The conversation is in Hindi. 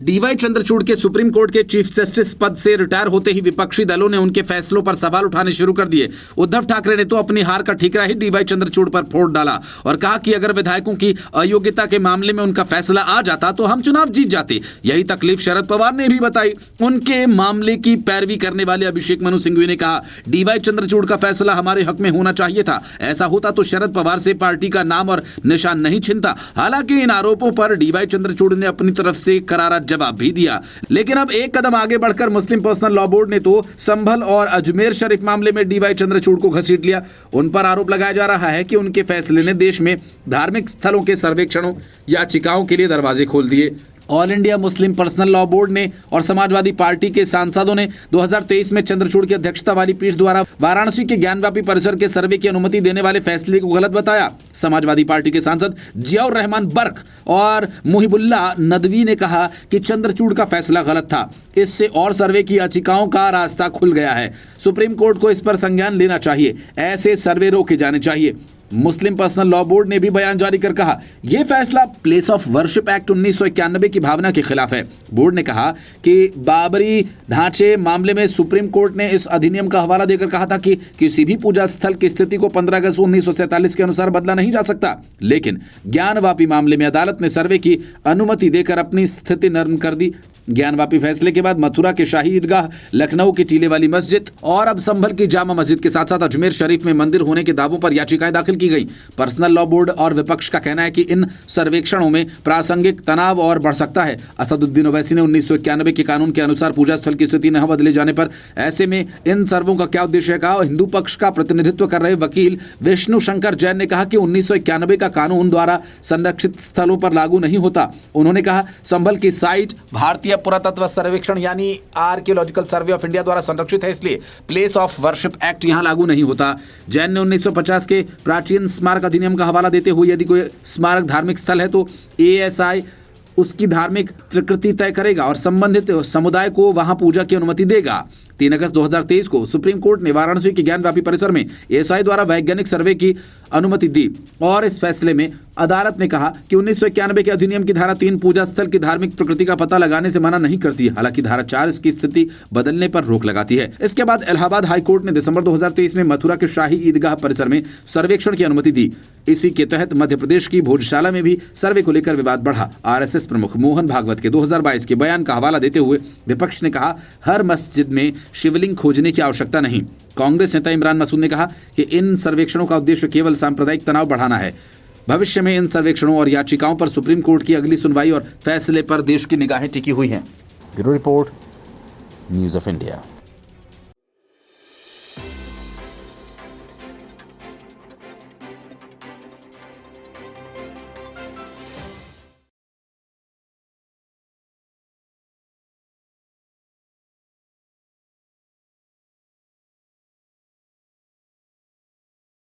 डीवाई चंद्रचूड़ के सुप्रीम कोर्ट के चीफ जस्टिस पद से रिटायर होते ही विपक्षी दलों ने उनके फैसलों पर सवाल उठाने शुरू कर दिए। उद्धव ठाकरे ने तो अपनी हार का ठीकरा ही डीवाई चंद्रचूड़ पर फोड़ डाला और कहा कि अगर विधायकों की अयोग्यता के मामले में उनका फैसला आ जाता तो हम चुनाव जीत जाते। यही तकलीफ शरद पवार ने भी बताई। उनके मामले की पैरवी करने वाले अभिषेक मनु सिंघवी ने कहा, डीवाई चंद्रचूड़ का फैसला हमारे हक में होना चाहिए था। ऐसा होता तो शरद पवार से पार्टी का नाम और निशान नहीं छिनता। हालांकि इन आरोपों पर डीवाई चंद्रचूड़ ने अपनी तरफ से करारा जवाब भी दिया। लेकिन अब एक कदम आगे बढ़कर मुस्लिम पर्सनल लॉ बोर्ड ने तो संभल और अजमेर शरीफ मामले में डीवाई चंद्रचूड़ को घसीट लिया। उन पर आरोप लगाया जा रहा है कि उनके फैसले ने देश में धार्मिक स्थलों के सर्वेक्षणों याचिकाओं के लिए दरवाजे खोल दिए। All India Muslim personal law board ने और समाजवादी पार्टी के सांसदों ने 2023 में चंद्रचूड़ की अध्यक्षता वाली पीठ द्वारा वाराणसी के ज्ञानवापी परिसर के सर्वे की अनुमति देने वाले फैसले को गलत बताया। समाजवादी पार्टी के सांसद जियाउर रहमान बर्क और मुहिबुल्लाह नदवी ने कहा कि चंद्रचूड़ का फैसला गलत था। इससे और सर्वे की याचिकाओं का रास्ता खुल गया है। सुप्रीम कोर्ट को इस पर संज्ञान लेना चाहिए। ऐसे सर्वे रोके जाने चाहिए। मुस्लिम पर्सनल लॉ बोर्ड ने भी बयान जारी कर कहा, यह फैसला प्लेस ऑफ वर्शिप एक्ट 1991 की भावना के खिलाफ है। बोर्ड ने कहा कि बाबरी ढांचे मामले में सुप्रीम कोर्ट ने इस अधिनियम का हवाला देकर कहा था कि किसी भी पूजा स्थल की स्थिति को 15 अगस्त 1947 के अनुसार बदला नहीं जा सकता। लेकिन ज्ञानवापी मामले में अदालत ने सर्वे की अनुमति देकर अपनी स्थिति नरम कर दी। ज्ञानवापी फैसले के बाद मथुरा के शाही ईदगाह, लखनऊ की टीले वाली मस्जिद और अब संभल की जामा मस्जिद के साथ साथ अजमेर शरीफ में मंदिर होने के दावों पर याचिकाएं दाखिल की गई। पर्सनल लॉ बोर्ड और विपक्ष का कहना है कि इन सर्वेक्षणों में प्रासंगिक तनाव और बढ़ सकता है। असदुद्दीन ओवैसी ने 1991 के कानून के अनुसार पूजा स्थल की स्थिति न बदले जाने पर ऐसे में इन सर्वों का क्या उद्देश्य है कहा। हिंदू पक्ष का प्रतिनिधित्व कर रहे वकील विष्णु शंकर जैन ने कहा कि 1991 का कानून द्वारा संरक्षित स्थलों पर लागू नहीं होता। उन्होंने कहा, संभल की साइट भारतीय पुरातत्व सर्वेक्षण यानी आर्कियोलॉजिकल सर्वे ऑफ इंडिया द्वारा संरक्षित है, इसलिए प्लेस ऑफ वर्शिप एक्ट यहां लागू नहीं होता। जैन ने 1950 के प्राचीन स्मारक अधिनियम का हवाला देते हुए यदि कोई स्मारक धार्मिक स्थल है तो एएसआई उसकी धार्मिक प्रकृति तय करेगा और संबंधित समुदाय को वहां पूजा की अनुमति देगा। 3 अगस्त 2023 को सुप्रीम कोर्ट ने वाराणसी के ज्ञानवापी परिसर में एएसआई द्वारा वैज्ञानिक सर्वे की अनुमति दी और इस फैसले में अदालत ने कहा कि 1991 के अधिनियम की धारा 3 पूजा स्थल की धार्मिक प्रकृति का पता लगाने से मना नहीं करती। हालांकि धारा 4 इसकी स्थिति बदलने पर रोक लगाती है। इसके बाद इलाहाबाद हाईकोर्ट ने दिसंबर 2023 में मथुरा के शाही ईदगाह परिसर में सर्वेक्षण की अनुमति दी। इसी के तहत मध्य प्रदेश की भोजशाला में भी सर्वे को लेकर विवाद बढ़ा। आरएसएस प्रमुख मोहन भागवत के 2022 के बयान का हवाला देते हुए विपक्ष ने कहा, हर मस्जिद में शिवलिंग खोजने की आवश्यकता नहीं। कांग्रेस नेता इमरान मसूद ने कहा कि इन सर्वेक्षणों का उद्देश्य केवल सांप्रदायिक तनाव बढ़ाना है। भविष्य में इन सर्वेक्षणों और याचिकाओं पर सुप्रीम कोर्ट की अगली सुनवाई और फैसले पर देश की निगाहें टिकी हुई हैं। Bureau report, news of India.